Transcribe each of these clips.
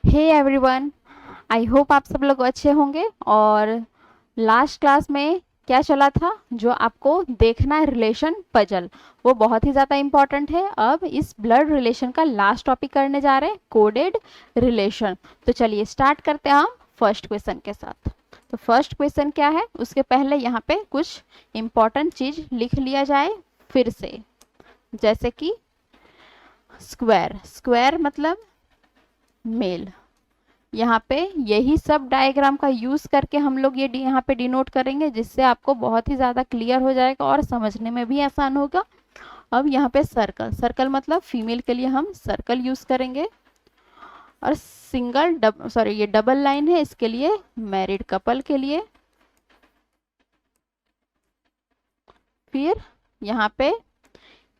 Hey everyone, I hope आप सब लोग अच्छे होंगे। और लास्ट क्लास में क्या चला था, जो आपको देखना है रिलेशन पजल, वो बहुत ही ज़्यादा इम्पॉर्टेंट है। अब इस ब्लड रिलेशन का लास्ट टॉपिक करने जा रहे हैं, कोडेड रिलेशन। तो चलिए स्टार्ट करते हैं हम फर्स्ट क्वेश्चन के साथ। तो फर्स्ट क्वेश्चन क्या है, उसके पहले यहाँ पे कुछ इम्पॉर्टेंट चीज़ लिख लिया जाए फिर से। जैसे कि स्क्वायर, स्क्वायर मतलब मेल। यहाँ पे यही सब डायग्राम का यूज करके हम लोग ये यहाँ पे डिनोट करेंगे, जिससे आपको बहुत ही ज़्यादा क्लियर हो जाएगा और समझने में भी आसान होगा। अब यहाँ पे सर्कल, सर्कल मतलब फीमेल के लिए हम सर्कल यूज करेंगे। और सिंगल ये डबल लाइन है, इसके लिए मैरिड कपल के लिए। फिर यहाँ पे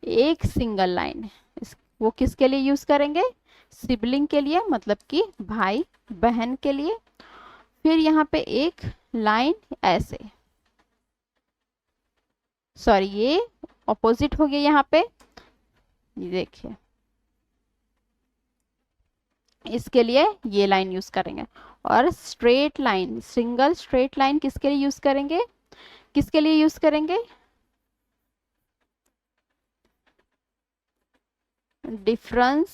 एक सिंगल लाइन है, वो किसके लिए यूज करेंगे, सिबलिंग के लिए, मतलब कि भाई बहन के लिए। फिर यहाँ पे एक लाइन ऐसे, सॉरी ये ऑपोजिट हो गया यहाँ पे, ये देखिए इसके लिए ये लाइन यूज करेंगे। और straight line, single straight line किसके लिए यूज करेंगे, किसके लिए यूज करेंगे, डिफरेंस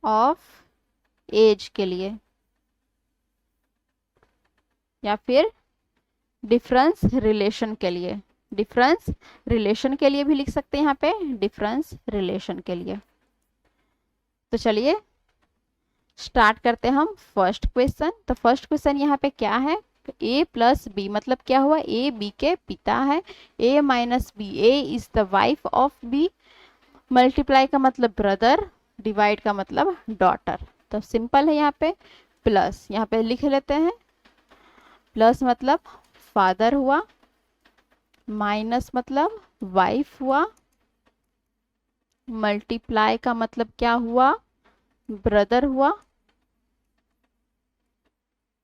ऑफ एज के लिए, या फिर डिफरेंस रिलेशन के लिए। डिफरेंस रिलेशन के लिए भी लिख सकते हैं यहाँ पे, डिफरेंस रिलेशन के लिए। तो चलिए स्टार्ट करते हैं हम फर्स्ट क्वेश्चन। तो फर्स्ट क्वेश्चन यहाँ पे क्या है, ए प्लस बी मतलब क्या हुआ, ए बी के पिता है। A minus B, A is the wife of B. Multiply का मतलब ब्रदर, डिवाइड का मतलब डॉटर। तो सिंपल है यहाँ पे, प्लस यहाँ पे लिख लेते हैं। प्लस मतलब फादर हुआ, माइनस मतलब वाइफ हुआ, मल्टीप्लाई का मतलब क्या हुआ, ब्रदर हुआ,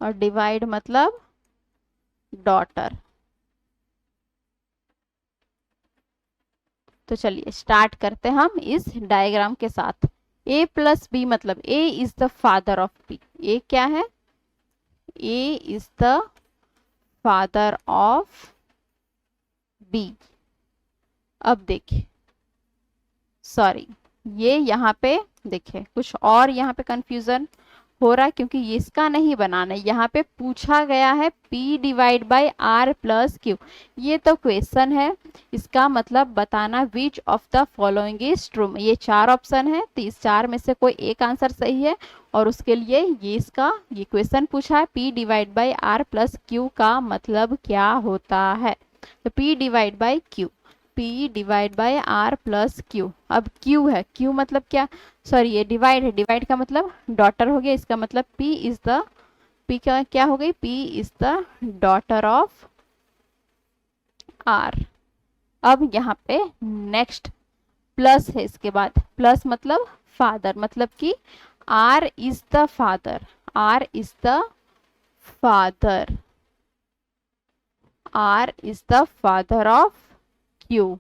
और डिवाइड मतलब डॉटर। तो चलिए स्टार्ट करते हैं हम इस डायग्राम के साथ। ए प्लस बी मतलब A is the father of B. A क्या है, A is the father of B. अब देखिए, सॉरी ये यहाँ पे देखिए कुछ और यहाँ पे कंफ्यूजन हो रहा है, क्योंकि इसका नहीं बनाना है। यहाँ पे पूछा गया है P divide by R plus Q। ये तो क्वेश्चन है, इसका मतलब बताना विच of the following is true. ये चार ऑप्शन है, तो इस चार में से कोई एक आंसर सही है। और उसके लिए ये क्वेश्चन पूछा है P divide by R plus Q का मतलब क्या होता है। तो P divide by Q, P divide by R plus Q। अब Q है, Q मतलब क्या, सॉरी ये डिवाइड है, डिवाइड का मतलब डॉटर हो गया। इसका मतलब P इज द, P का क्या हो गई, P is the daughter of R। अब यहाँ पे नेक्स्ट प्लस है, इसके बाद प्लस मतलब फादर, मतलब कि R is the father, R is the father, R is the father of Q।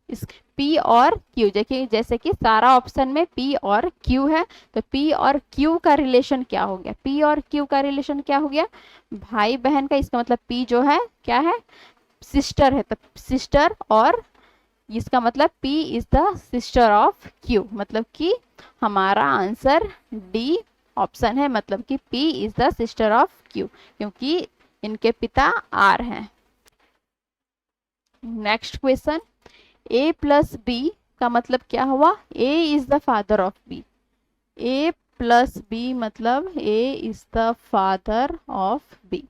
इस P और Q देखिए, जैसे कि सारा ऑप्शन में P और Q है, तो P और Q का रिलेशन क्या हो गया, P और Q का रिलेशन क्या हो गया, भाई बहन का। इसका मतलब P जो है क्या है, सिस्टर है, तो सिस्टर। और इसका मतलब P is the sister of Q, मतलब कि हमारा आंसर डी ऑप्शन है, मतलब कि P is the sister of Q, क्योंकि इनके पिता R हैं। Next question, A plus B का मतलब क्या हुआ, A is the father of B. A plus B मतलब A is the father of B.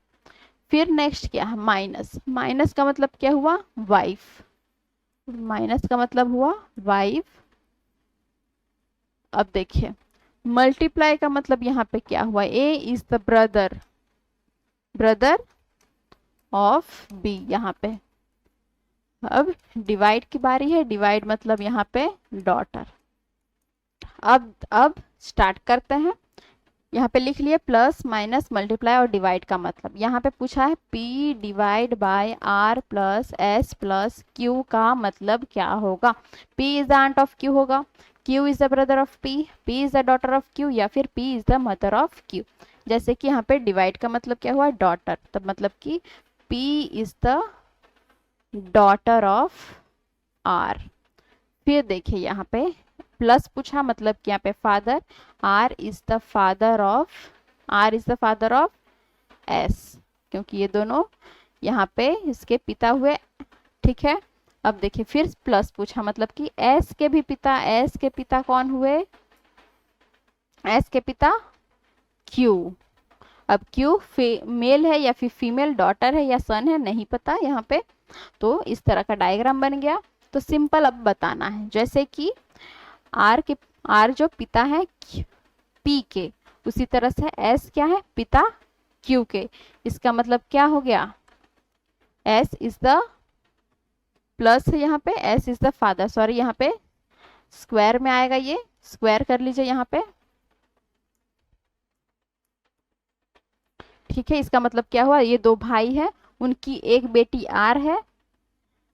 फिर नेक्स्ट क्या है, माइनस, माइनस का मतलब क्या हुआ, वाइफ, माइनस का मतलब हुआ वाइफ। अब देखिए मल्टीप्लाई का मतलब यहाँ पे क्या हुआ, A is the brother, brother of B यहाँ पे। अब डिवाइड की बारी है, डिवाइड मतलब यहाँ पे डॉटर। अब स्टार्ट करते हैं। यहाँ पे लिख लिए प्लस माइनस मल्टीप्लाई और डिवाइड का मतलब। यहाँ पे पूछा है P divide by R plus S plus Q का मतलब क्या होगा। P is the aunt of Q होगा, Q is the brother of P, P is the daughter of Q, या फिर P is the mother of Q। जैसे कि यहाँ पे डिवाइड का मतलब क्या हुआ, डॉटर, तब मतलब कि P is the daughter of R। फिर देखिए यहाँ पे प्लस पूछा, मतलब कि यहाँ पे father, R is the father of, R is the father of S, क्योंकि ये दोनों यहाँ पे इसके पिता हुए, ठीक है। अब देखिए फिर प्लस पूछा, मतलब कि S के भी पिता, S के पिता कौन हुए, S के पिता Q। अब Q मेल है या फिर फीमेल, डॉटर है या सन है, नहीं पता यहाँ पे, तो इस तरह का डायग्राम बन गया। तो सिंपल अब बताना है, जैसे कि R जो पिता है P के, उसी तरह से S क्या है, पिता Q के। इसका मतलब क्या हो गया, S इज द प्लस है यहाँ पे, S is the father, sorry यहाँ पे स्क्वायर में आएगा, ये स्क्वायर कर लीजिए यहाँ पे, ठीक है। इसका मतलब क्या हुआ, ये दो भाई है, उनकी एक बेटी R है,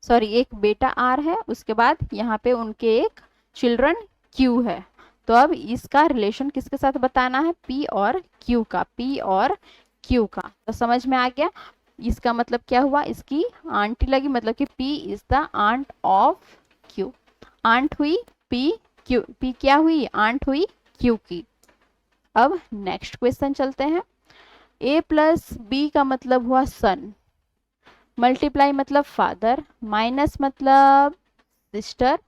सॉरी एक बेटा R है, उसके बाद यहाँ पे उनके एक चिल्ड्रन Q है। तो अब इसका रिलेशन किसके साथ बताना है, P और Q का, P और Q का। तो समझ में आ गया, इसका मतलब क्या हुआ, इसकी आंटी लगी, मतलब कि P is the aunt of Q। Aunt हुई P, Q, P क्या हुई, आंट हुई Q की। अब नेक्स्ट क्वेश्चन चलते हैं। A प्लस B का मतलब हुआ सन, मल्टीप्लाई मतलब फादर, माइनस मतलब सिस्टर,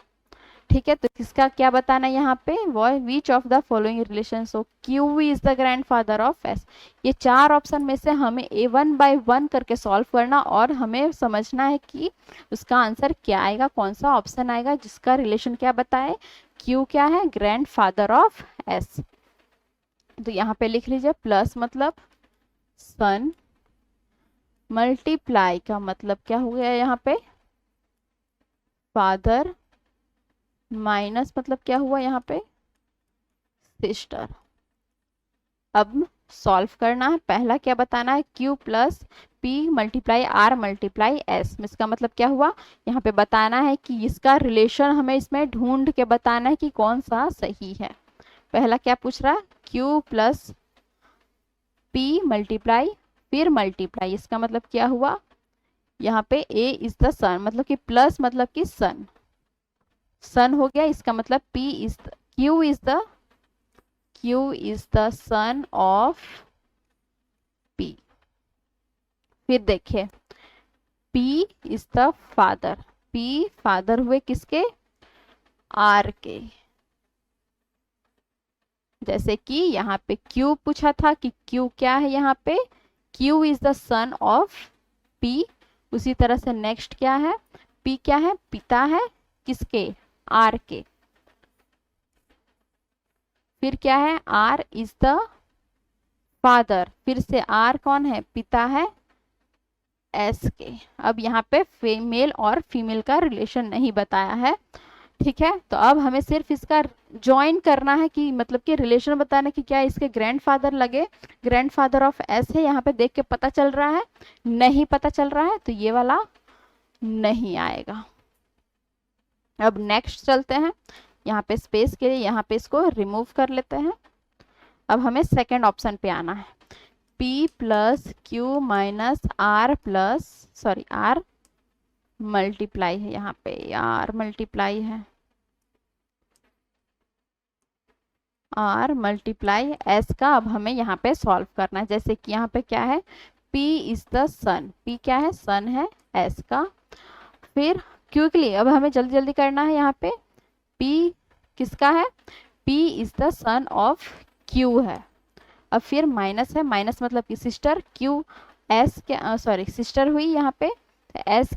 ठीक है। तो किसका क्या बताना है यहाँ पे, वो विच of the following relation, so Q is the grandfather of S। ये चार ऑप्शन में से हमें A 1 बाय 1 करके सॉल्व करना, और हमें समझना है कि उसका आंसर क्या आएगा, कौन सा ऑप्शन आएगा जिसका रिलेशन क्या बताए, Q क्या है, ग्रैंडफादर ऑफ S। तो यहाँ पे लिख लीजिए, प्लस मतलब सन, मल्टीप्लाई का मतलब क्या हो गया यहाँ पे, फादर, माइनस मतलब क्या हुआ यहाँ पे, सिस्टर। अब सॉल्व करना है, पहला क्या बताना है, Q plus P multiply R multiply S में, इसका मतलब क्या हुआ, यहाँ पे बताना है कि इसका रिलेशन हमें इसमें ढूंढ के बताना है कि कौन सा सही है। पहला क्या पूछ रहा है, Q प्लस P मल्टीप्लाई, फिर मल्टीप्लाई, इसका मतलब क्या हुआ, यहाँ पे A इज द सन, मतलब कि प्लस मतलब कि सन, सन हो गया, इसका मतलब Q is the son of P। फिर देखिए P is the father, P father हुए किसके, R के। जैसे कि यहाँ पे Q पूछा था कि Q क्या है, यहाँ पे Q is the son of P। उसी तरह से नेक्स्ट क्या है, P क्या है, पिता है किसके, R के। फिर क्या है, R इज द फादर, फिर से R कौन है, पिता है S के। अब यहाँ पे मेल और फीमेल का रिलेशन नहीं बताया है, ठीक है। तो अब हमें सिर्फ इसका ज्वाइन करना है, कि मतलब कि रिलेशन बताना कि क्या इसके ग्रैंडफादर लगे, ग्रैंडफादर ऑफ एस है, यहाँ पे देख के पता चल रहा है, नहीं पता चल रहा है, तो ये वाला नहीं आएगा। अब नेक्स्ट चलते हैं, यहाँ पे स्पेस के लिए यहाँ पे इसको रिमूव कर लेते हैं। अब हमें सेकेंड ऑप्शन पे आना है, P plus Q minus R plus, sorry R multiply है, यहाँ पे R मल्टीप्लाई है, R मल्टीप्लाई S का। अब हमें यहाँ पे सॉल्व करना है, जैसे कि यहाँ पे क्या है, P is the son, P क्या है, सन है S का। फिर क्विकली अब हमें जल्दी जल्दी करना है, यहाँ पे P किसका है, P is the son of Q है। अब फिर माइनस है, माइनस मतलब कि सिस्टर, Q S के, सॉरी सिस्टर हुई यहाँ पे, S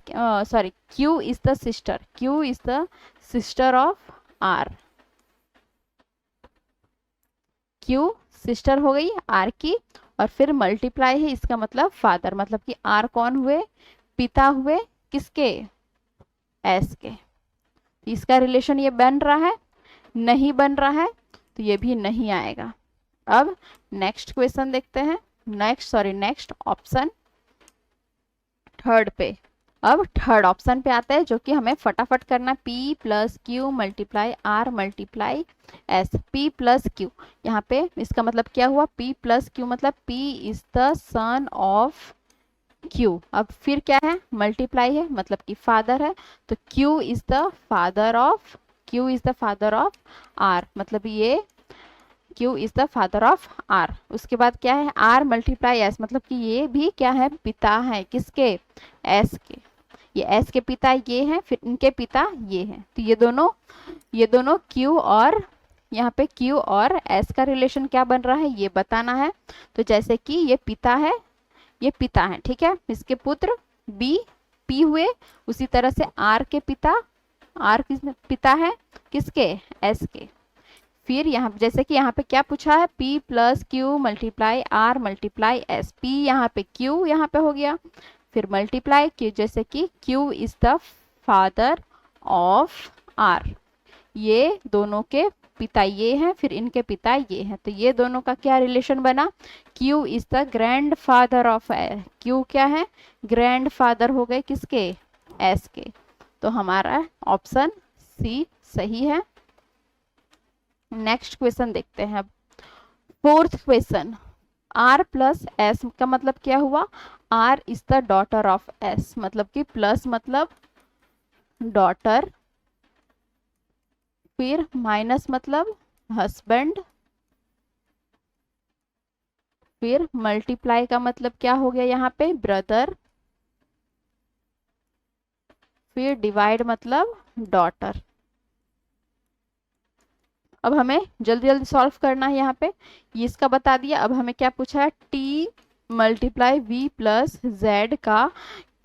sorry Q is the sister, Q is the sister of R, Q sister हो गई R की, और फिर मल्टीप्लाई है, इसका मतलब फादर, मतलब कि R कौन हुए, पिता हुए किसके, S के। इसका रिलेशन ये बन रहा है, नहीं बन रहा है, तो ये भी नहीं आएगा। अब नेक्स्ट क्वेश्चन देखते हैं, नेक्स्ट ऑप्शन थर्ड पे। अब थर्ड ऑप्शन पे आता है जो कि हमें फटाफट करना, P plus Q multiply R multiply S। P plus Q, यहाँ पे इसका मतलब क्या हुआ, P प्लस क्यू मतलब P is the son of Q। अब फिर क्या है, मल्टीप्लाई है मतलब कि फादर है, तो Q is the father of, Q is the father of R, मतलब ये Q is the father of R। उसके बाद क्या है, R मल्टीप्लाई S, मतलब कि ये भी क्या है, पिता है किसके, S के। ये S के पिता ये हैं, फिर इनके पिता ये हैं, तो ये दोनों Q और यहाँ पे Q और S का रिलेशन क्या बन रहा है ये बताना है। तो जैसे कि ये पिता है, ये पिता है, ठीक है, इसके पुत्र B P हुए, उसी तरह से R के पिता, R किस पिता है किसके, S के। फिर यहाँ जैसे कि यहाँ पे क्या पूछा है, P plus Q multiply R multiply S। P यहाँ पे Q यहाँ पे हो गया, फिर मल्टीप्लाई Q, जैसे कि Q is the father of R, ये दोनों के पिता ये हैं, फिर इनके पिता ये हैं, तो ये दोनों का क्या रिलेशन बना, Q is the grand father of, Q क्या है, ग्रैंड फादर हो गए किसके, S के। तो हमारा ऑप्शन सी सही है। नेक्स्ट क्वेश्चन देखते हैं अब, fourth question, R plus S का मतलब क्या हुआ, R is the daughter of S, मतलब कि प्लस मतलब डॉटर, फिर माइनस मतलब हस्बैंड, फिर मल्टीप्लाई का मतलब क्या हो गया यहाँ पे, ब्रदर, फिर डिवाइड मतलब डॉटर। अब हमें जल्दी जल्दी सॉल्व करना है, यहाँ पे ये इसका बता दिया। अब हमें क्या पूछा है, T multiply V plus Z का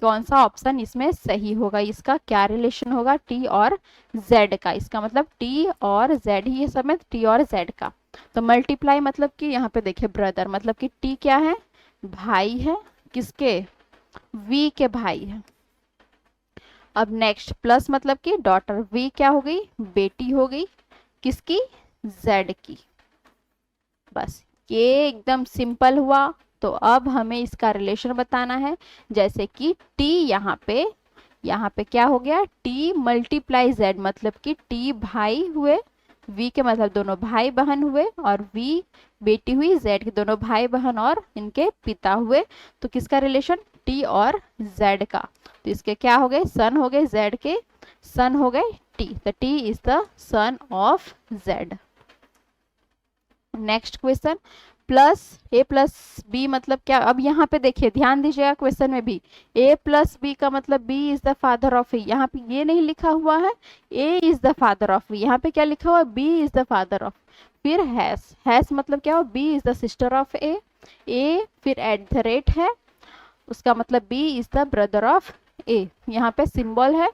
कौन सा ऑप्शन इसमें सही होगा, इसका क्या रिलेशन होगा T और Z का, इसका मतलब T और Z ही है सब में, T और Z का। तो मल्टीप्लाई मतलब कि यहाँ पे देखिए ब्रदर, मतलब कि T क्या है, भाई है किसके, V के भाई है। अब नेक्स्ट प्लस मतलब कि डॉटर, V क्या हो गई, बेटी हो गई किसकी, Z की। बस ये एकदम सिंपल हुआ। तो अब हमें इसका रिलेशन बताना है, जैसे कि T यहाँ पे क्या हो गया, T मल्टीप्लाई Z, मतलब कि T भाई हुए, V के मतलब दोनों भाई बहन हुए, और V बेटी हुई, Z के दोनों भाई बहन और इनके पिता हुए। तो किसका रिलेशन, T और Z का। तो इसके क्या हो गए, सन हो गए, Z के सन हो गए T, तो T is the son of Z। Next question, plus a plus B मतलब क्या, अब यहाँ पे देखिए ध्यान दीजिएगा क्वेश्चन में भी, ए प्लस बी का मतलब B is the father of A, यहाँ पे ये नहीं लिखा हुआ है A is the father of B, यहाँ पे क्या लिखा हुआ है, B is the father of. फिर हैस मतलब क्या हो, B is the sister of A फिर एट द रेट है, उसका मतलब B is the brother of A. यहाँ पे सिंबल है,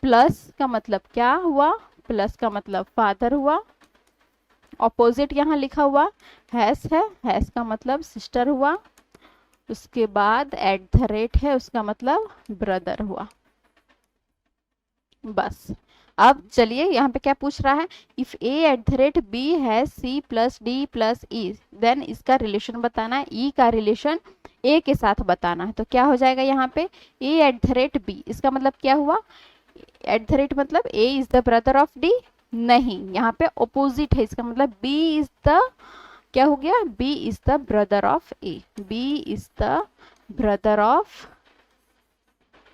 प्लस का मतलब क्या हुआ, प्लस का मतलब फादर हुआ, ऑपोजिट यहाँ लिखा हुआ हैस है, हैस का मतलब सिस्टर हुआ, उसके बाद एट द रेट है, उसका मतलब ब्रदर हुआ। बस अब चलिए यहाँ पे क्या पूछ रहा है, if a at the rate b है c plus d plus e, then इसका रिलेशन बताना है, ई का रिलेशन ए के साथ बताना है। तो क्या हो जाएगा यहाँ पे, A at the rate B, इसका मतलब क्या हुआ, एट द रेट मतलब A is the brother of D, नहीं यहाँ पे ऑपोजिट है, इसका मतलब बी इज द क्या हो गया, B is the brother of A, B is the brother of,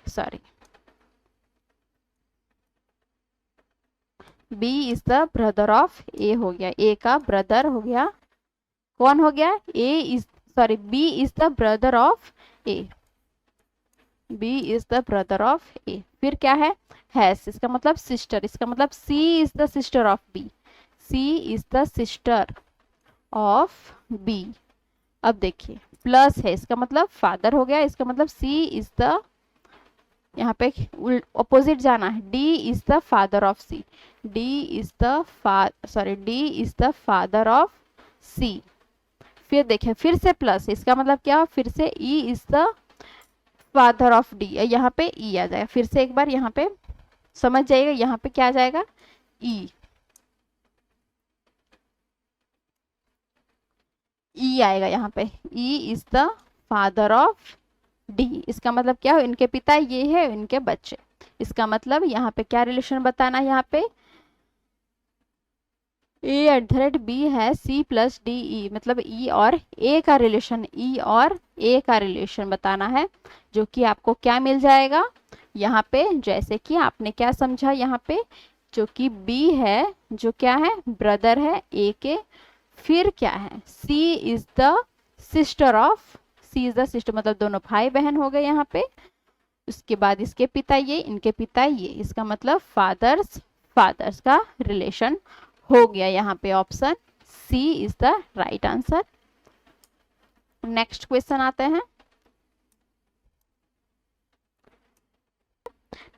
sorry, B is the brother of A हो गया, ए का ब्रदर हो गया, कौन हो गया, A is, sorry, B is the brother of A, B is the brother of A. फिर क्या है, हैस, इसका मतलब सिस्टर, इसका मतलब C is the sister of B, C is the sister of B. अब देखिए प्लस है, इसका मतलब फादर हो गया, इसका मतलब सी इज द, यहाँ पे ऑपोजिट जाना है, D is the father of C, D is the sorry, D is the father of C. फिर देखिए फिर से प्लस, इसका मतलब क्या, फिर से ई is the father of D, यहाँ पे ई आ जाएगा, फिर से एक बार यहाँ पे समझ जाइएगा, यहाँ पे क्या आ जाएगा, ई, ई आएगा यहाँ पे, ई is the father of D. इसका मतलब क्या हो, इनके पिता ये है, इनके बच्चे। इसका मतलब यहाँ पे क्या रिलेशन बताना है, यहाँ पे A@B है C+DE, मतलब E और A का रिलेशन, E और A का रिलेशन बताना है, जो कि आपको क्या मिल जाएगा यहाँ पे, जैसे कि आपने क्या समझा यहाँ पे, जो कि B है, जो क्या है, ब्रदर है A के, फिर क्या है, C is the sister of, C is the sister मतलब दोनों भाई बहन हो गए यहाँ पे। उसके बाद इसके पिता ये, इनके पिता ये, इसका मतलब फादर्स फादर्स का रिलेशन हो गया यहाँ पे। Option c is the right answer. Next question आते हैं।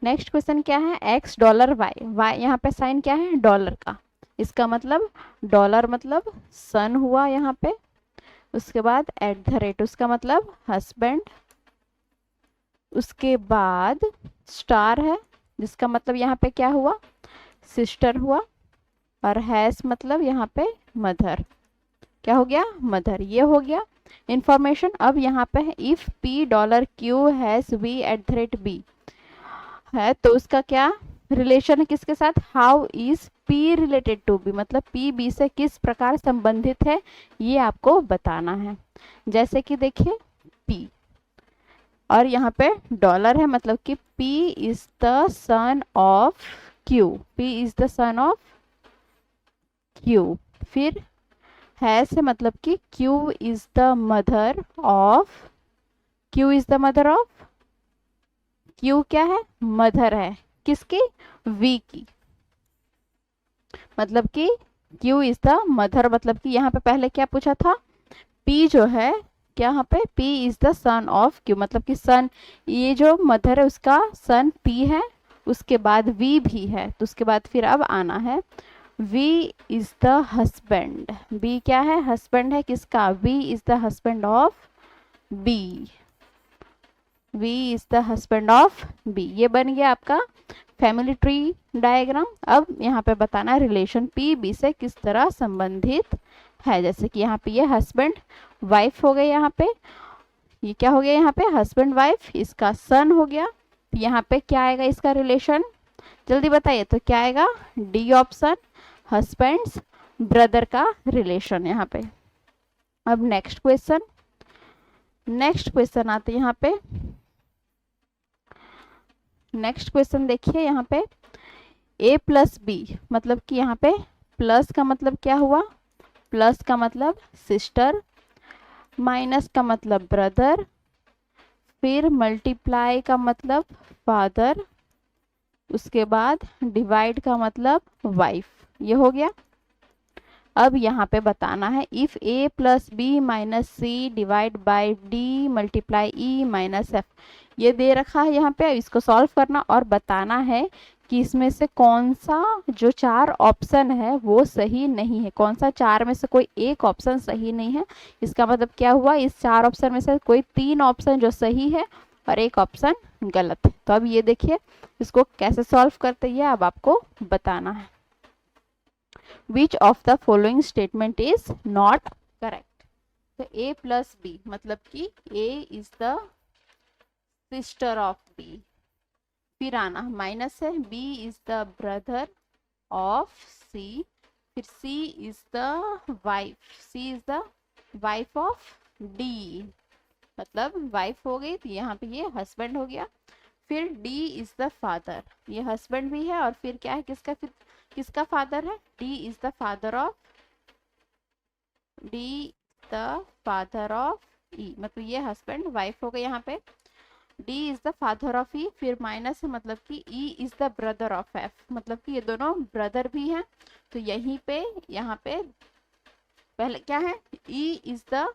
नेक्स्ट क्वेश्चन क्या है, एक्स डॉलर वाई, वाई यहाँ पे साइन क्या है, डॉलर का। इसका मतलब डॉलर मतलब सन हुआ यहाँ पे। उसके बाद @ उसका मतलब हस्बैंड। उसके बाद स्टार है, जिसका मतलब यहाँ पे क्या हुआ, सिस्टर हुआ। और हैस मतलब यहाँ पे मदर, क्या हो गया, मदर, ये हो गया इंफॉर्मेशन। अब यहाँ पे इफ $P हैज V@B है, तो उसका क्या रिलेशन है किसके साथ, how is P related to B, मतलब P B से किस प्रकार संबंधित है, ये आपको बताना है। जैसे कि देखिए P और यहाँ पे डॉलर है, मतलब कि P is the son of Q, P is the son of Q। फिर हैज है, मतलब कि Q is the mother of, Q is the mother of, Q क्या है, मदर है किसकी, V की, मतलब कि Q इज द मदर, मतलब कि यहाँ पे पहले क्या पूछा था, P जो है, क्या यहाँ पे P is the son of Q, मतलब कि सन, ये जो मदर है उसका सन P है, उसके बाद V भी है, तो उसके बाद फिर अब आना है V is the husband, B क्या है, हस्बैंड है किसका, V is the husband of B, V is the husband of B। ये बन गया आपका फैमिली ट्री डायग्राम। अब यहाँ पे बताना है रिलेशन P B से किस तरह संबंधित है। जैसे कि यहाँ पे ये हस्बैंड वाइफ हो गए, यहाँ पे ये क्या हो गया, यहाँ पे हस्बैंड वाइफ, इसका सन हो गया। तो यहाँ पे क्या आएगा इसका रिलेशन, जल्दी बताइए, तो क्या आएगा, डी ऑप्शन, हस्बैंड्स ब्रदर का रिलेशन यहाँ पे। अब नेक्स्ट क्वेश्चन, नेक्स्ट क्वेश्चन आते हैं यहाँ पे। नेक्स्ट क्वेश्चन देखिए यहाँ पे A+B, मतलब कि यहाँ पे प्लस का मतलब क्या हुआ, प्लस का मतलब सिस्टर, माइनस का मतलब ब्रदर, फिर मल्टीप्लाई का मतलब फादर, उसके बाद डिवाइड का मतलब वाइफ, ये हो गया। अब यहाँ पे बताना है if A+B - C divide by D multiply E - F, ये दे रखा है यहाँ पे, इसको सॉल्व करना और बताना है कि इसमें से कौन सा जो 4 ऑप्शन है वो सही नहीं है, कौन सा 4 में से कोई एक ऑप्शन सही नहीं है। इसका मतलब क्या हुआ, इस 4 ऑप्शन में से कोई 3 ऑप्शन जो सही है और एक ऑप्शन गलत है। तो अब ये देखिए इसको कैसे सॉल्व करते हैं, अब आपको बताना है। Which of the following statement is not correct? तो A+B मतलब कि A is the sister of B, फिर आना माइनस है, B is the brother of C, फिर C is the wife, C is the wife of D, मतलब wife हो गई, तो यहाँ पे ये हस्बैंड हो गया। फिर D इज द फादर, ये हस्बैंड भी है, और फिर क्या है, किसका, फिर किसका फादर है, D is the father of, D the father of E, मतलब ये हस्बैंड वाइफ हो गई यहाँ पे। D is the father of E, फिर माइनस है, मतलब कि E is the brother of F, मतलब कि ये दोनों ब्रदर भी हैं। तो यहीं पे यहाँ पे पहले क्या है, E इज द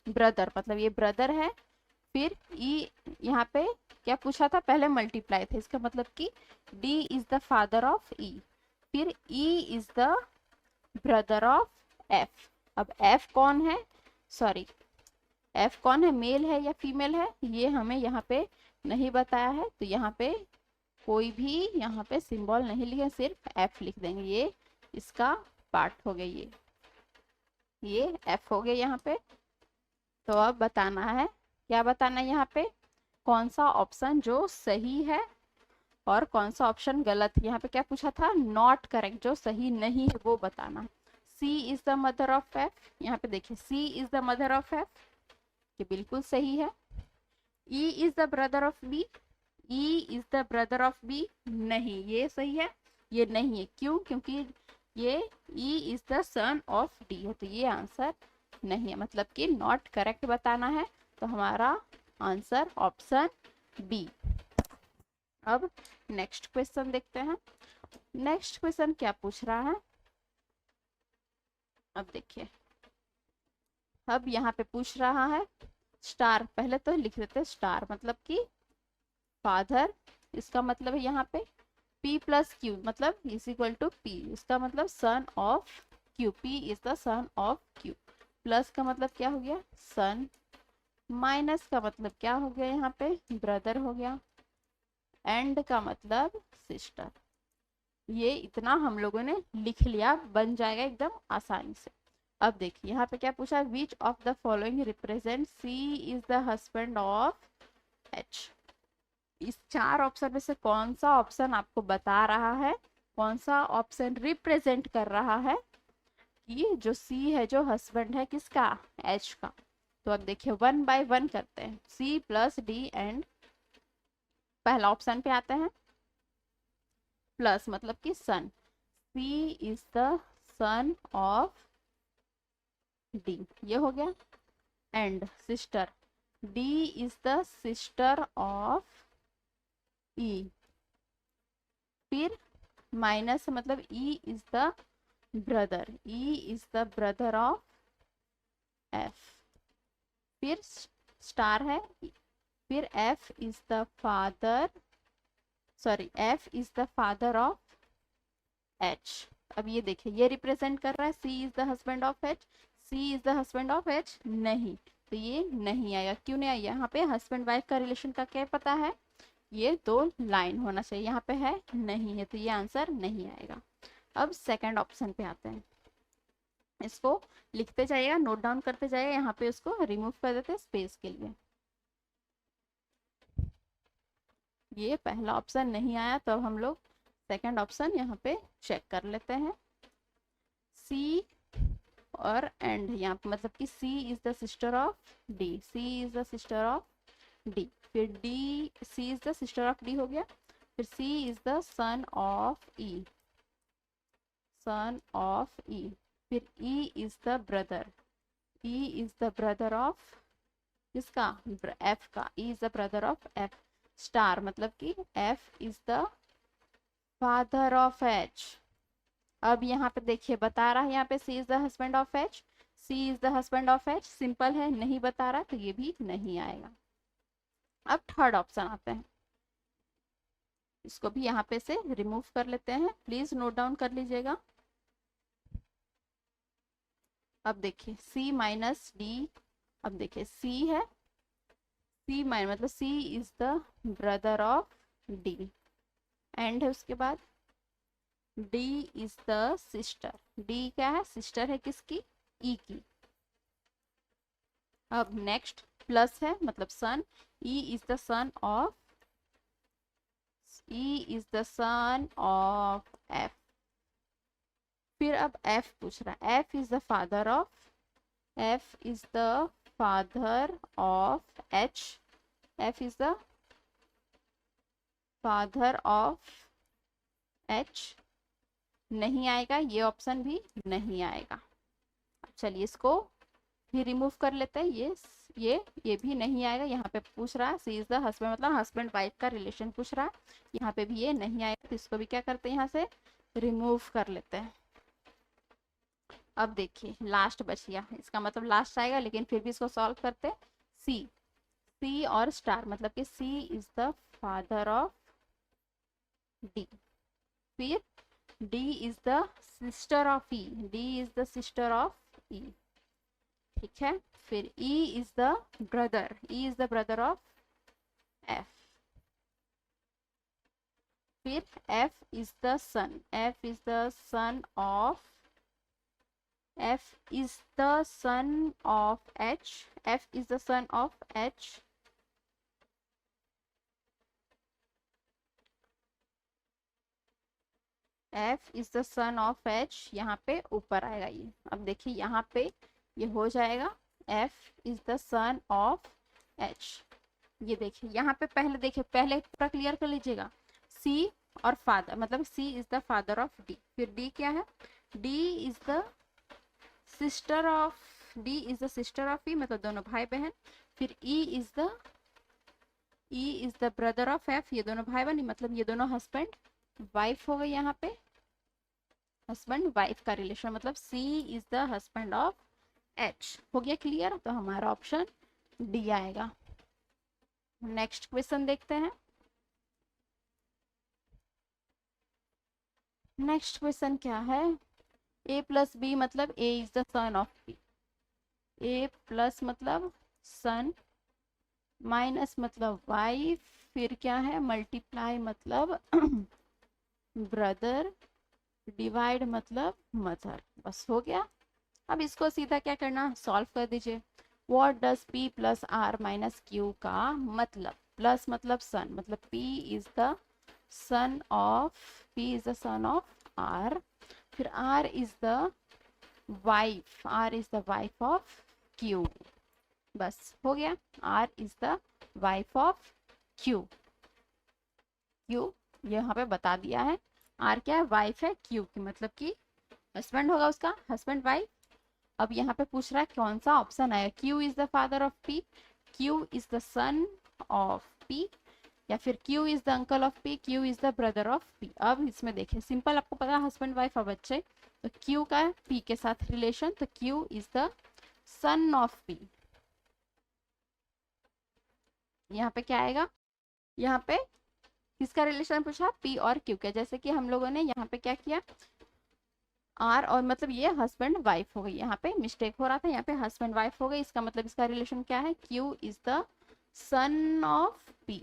ब्रदर, मतलब ये ब्रदर है, फिर E यहाँ पे क्या पूछा था, पहले मल्टीप्लाई था, इसका मतलब कि D is the father of E, फिर E is the brother of F। अब F कौन है, सॉरी F कौन है, मेल है या फीमेल है, ये हमें यहाँ पे नहीं बताया है, तो यहाँ पे कोई भी यहाँ पे सिंबल नहीं लिखे, सिर्फ F लिख देंगे, ये इसका पार्ट हो गया, ये F हो गया यहाँ पे। तो अब बताना है क्या बताना है यहाँ पे, कौन सा ऑप्शन जो सही है और कौन सा ऑप्शन गलत है। यहाँ पे क्या पूछा था, नॉट करेक्ट, जो सही नहीं है वो बताना। C is the mother of F, यहाँ पे देखिए C is the mother of F, ये बिल्कुल सही है। E is the brother of B, E is the brother of B, नहीं ये सही है, ये नहीं है। क्यों, क्योंकि ये ई is the son of D है, तो ये आंसर नहीं है, मतलब कि नॉट करेक्ट बताना है। तो हमारा आंसर ऑप्शन बी। अब नेक्स्ट क्वेश्चन देखते हैं। नेक्स्ट क्वेश्चन क्या पूछ रहा है, अब देखिए। अब यहाँ पे पूछ रहा है स्टार, पहले तो लिख देते हैं स्टार मतलब कि फादर, इसका मतलब है यहाँ पे P प्लस क्यू मतलब इज इक्वल टू P, इसका मतलब son of Q, P is the son of Q। Plus का मतलब क्या हो गया, सन, माइनस का मतलब क्या हो गया, यहाँ पे ब्रदर हो गया, एंड का मतलब सिस्टर। ये इतना हम लोगों ने लिख लिया, बन जाएगा एकदम आसानी से। अब देखिए यहाँ पे क्या पूछा, which of the following represent c is the husband of h. इस चार ऑप्शन में से कौन सा ऑप्शन आपको बता रहा है, कौन सा ऑप्शन रिप्रेजेंट कर रहा है कि जो सी है जो हस्बैंड है किसका, एच का। तो अब देखिए वन बाय वन करते हैं, सी प्लस डी एंड, पहला ऑप्शन पे आते हैं, प्लस मतलब कि son, C is the son of D, ये हो गया, and sister, D is the sister of E, फिर माइनस मतलब E is the brother, E is the brother of F, फिर स्टार है, फिर F is the father, sorry F is the father of H. अब ये देखिए ये represent कर रहा है सी is the husband of H, C is the husband of H, नहीं, तो ये नहीं आएगा। क्यों नहीं आएगा, यहाँ पे हस्बैंड वाइफ का रिलेशन का क्या पता है, ये दो लाइन होना चाहिए, यहाँ पे है नहीं है, तो ये आंसर नहीं आएगा। अब सेकंड ऑप्शन पे आते हैं, इसको लिखते जाइएगा, नोट डाउन करते जाइएगा, यहाँ पे उसको रिमूव कर देते हैं स्पेस के लिए। ये पहला ऑप्शन नहीं आया, तो अब हम लोग सेकंड ऑप्शन यहाँ पे चेक कर लेते हैं। सी और एंड, यहाँ पे मतलब कि C is the sister of D, C is the sister of D, फिर D, C is the sister of D हो गया, फिर C is the son of E, son of E, फिर E is the brother, E is the brother of किसका, F का, E is the brother of F, star मतलब कि F is the father of H. अब यहाँ पे देखिए बता रहा है यहाँ पे C is the husband of H, C is the husband of H, simple है, नहीं बता रहा तो ये भी नहीं आएगा। अब थर्ड ऑप्शन आते हैं, इसको भी यहाँ पे से रिमूव कर लेते हैं, प्लीज नोट डाउन कर लीजिएगा। अब देखिए सी माइनस डी, अब देखिए सी है, सी माइनस मतलब C is the brother of D, and है उसके बाद D is the sister, D क्या है, सिस्टर है किसकी, ई की। अब नेक्स्ट प्लस है मतलब son, E is the son of, E is the son of F, फिर अब एफ पूछ रहा है, F is the father of, F is the father of H, F is the father of H, नहीं आएगा, ये ऑप्शन भी नहीं आएगा। चलिए इसको भी रिमूव कर लेते हैं, ये भी नहीं आएगा। यहाँ पे पूछ रहा है सी इज द हस्बैंड मतलब हस्बैंड वाइफ का रिलेशन पूछ रहा है, यहाँ पे भी ये नहीं आएगा, तो इसको भी क्या करते हैं यहाँ से रिमूव कर लेते हैं। अब देखिए लास्ट बच गया, इसका मतलब लास्ट आएगा, लेकिन फिर भी इसको सॉल्व करते हैं। सी, सी और स्टार मतलब कि C is the father of D, फिर D is the sister of E, D is the sister of E, ठीक है, फिर E is the brother, E is the brother of F, फिर F is the son, F is the son of F is the son of H. F is the son of H. F is the son of H. यहाँ पे ऊपर आएगा ये. अब देखिए यहाँ पे ये हो जाएगा F is the son of H. ये देखिए यहाँ पे पहले देखिए, पहले पूरा क्लियर कर लीजिएगा. C और फादर, मतलब C is the father of D. फिर D क्या है? D is the sister of D is the sister of E, मतलब दोनों भाई बहन. फिर E is the brother of F. ये दोनों भाई बहन, मतलब ये दोनों हस्बैंड वाइफ हो गई. यहाँ पे हस्बैंड वाइफ का रिलेशन, मतलब C is the husband of H. हो गया क्लियर? तो हमारा ऑप्शन डी आएगा. नेक्स्ट क्वेश्चन देखते हैं. नेक्स्ट क्वेश्चन क्या है? A प्लस बी मतलब A is the son of B. A plus मतलब सन, माइनस मतलब वाइफ, फिर क्या है? मल्टीप्लाई मतलब ब्रदर, डिवाइड मतलब मदर. बस हो गया. अब इसको सीधा क्या करना? सॉल्व कर दीजिए. What does P plus R minus Q का मतलब? प्लस मतलब सन, मतलब P is the son of R. फिर R is the wife of Q. बस हो गया. R is the wife of Q. यहाँ पे बता दिया है. R क्या है? वाइफ है Q की, मतलब कि हस्बैंड होगा उसका, हस्बैंड वाइफ. अब यहाँ पे पूछ रहा है कौन सा ऑप्शन आएगा. Q is the father of P, Q is the son of P, या फिर Q is the uncle of P, Q is the brother of P. अब इसमें देखिए सिंपल, आपको पता है हस्बैंड वाइफ और बच्चे, तो Q का P के साथ रिलेशन, तो Q is the son of P. यहाँ पे क्या आएगा? यहाँ पे किसका रिलेशन पूछा? P और Q का. जैसे कि हम लोगों ने यहाँ पे क्या किया, R और मतलब ये हस्बैंड वाइफ हो गई. यहाँ पे मिस्टेक हो रहा था, यहाँ पे हस्बैंड वाइफ हो गई. इसका मतलब इसका रिलेशन क्या है? Q is the son of P.